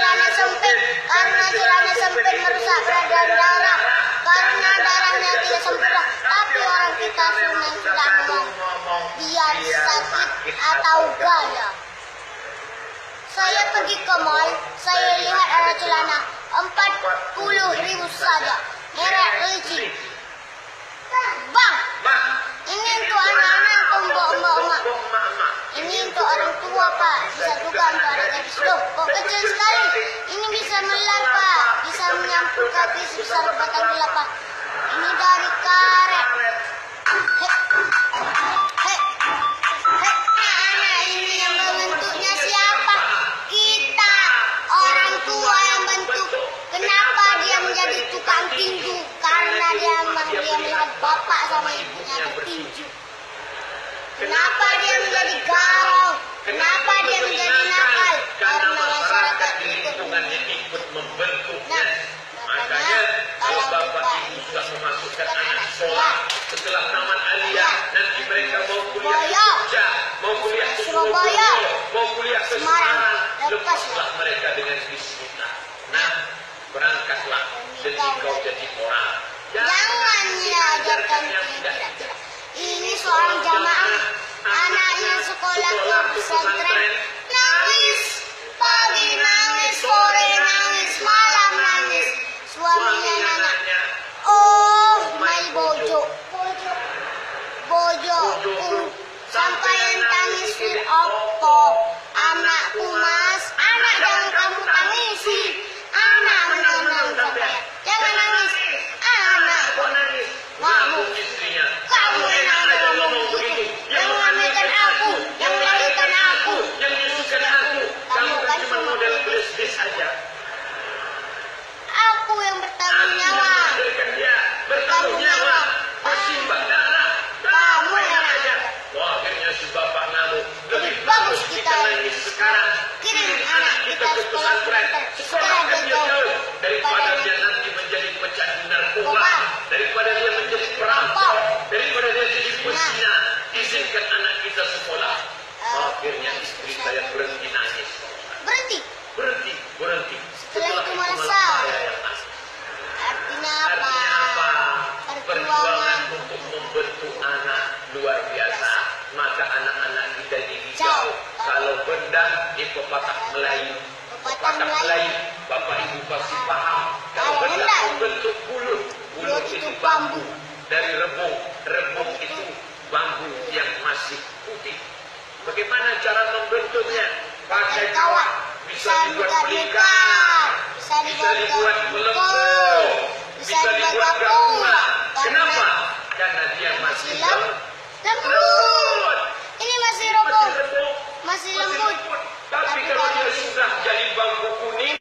celana sempit, karena celana sempit merusak peredaran darah, karena darahnya tidak sempurna. Tapi orang kita sudah ngomong, biar sakit atau gaya. Saya pergi ke mall, saya lihat ada celana 40.000 saja, merek LG. Bang, ini untuk anak-anak atau mbak-mbak? Ini untuk orang tua, Pak. Bisa juga untuk anak gadis. Loh, kok kecil sekali? Ini bisa melar, Pak. Bisa menyampul kaki sebesar batang gula, Pak. Ini dari karet. Anak ini yang membentuknya siapa? Kita, orang tua yang bentuk. Kenapa dia menjadi tukang tinju? Karena dia melihat bapak sama ibunya bertinju. Kenapa dia menjadi garong? Kenapa dia menjadi nakal? Karena masyarakat ikut membentuknya. Makanya kalau bapak ibu sudah memasukkan anak sekolah, setelah tamat aliyah, nanti mereka mau kuliah di Jogja, mau kuliah ke Surabaya, mau kuliah ke Semarang, lepaslah mereka dengan bismillah. Nah, berangkatlah demi kau jadi orang. Jangan diajarkan tidak. Ini soal jamaah. Anaknya sekolah ke pesantren, nangis pagi, nangis sore, nangis malam, nangis. Suaminya nanya, oh my bojo, sampai yang tangis fil opo? Anakku mas, anak jangan kamu tangisi. Anak menang sampai, jangan nangis. Anak nangis, kamu, istrinya. kamu yang ada ngomong begitu. Yang mengambilkan aku, yang melahirkan aku, yang menyusukan aku, kamu kan cuma model belis-belis saja. Aku yang bertanggung nyawa. Bertanggung nyawa, bersimbah darah. Kamu yang aja. Wah, akhirnya si bapak ngamuk. Lebih bagus kita nangis sekarang. kirim anak kita sekolah Sekolah sekolah kan dia jauh jauh daripada dia nanti menjadi pecandu narkoba, daripada dia menjadi perampok, daripada dia jadi pezina. Izinkan anak kita sekolah. Akhirnya istri saya berhenti nangis. Berhenti. Setelah itu merasa. Artinya apa? Perjuangan untuk membentuk anak luar biasa. Maka anak-anak kita dihijau. Kalau benda di pepatah Melayu. Bapak ibu pasti paham. Kalau benda membentuk bulut itu bambu. Dari rebung itu bambu yang masih putih. Bagaimana cara membentuknya? Pakai kawat. Bisa dibuat belikan, bisa dibuat belenggu, bisa dibuat gapura. Kenapa? Karena dia masih lembut. Ini masih lembut. Tapi kalau dia sudah jadi bambu kuning,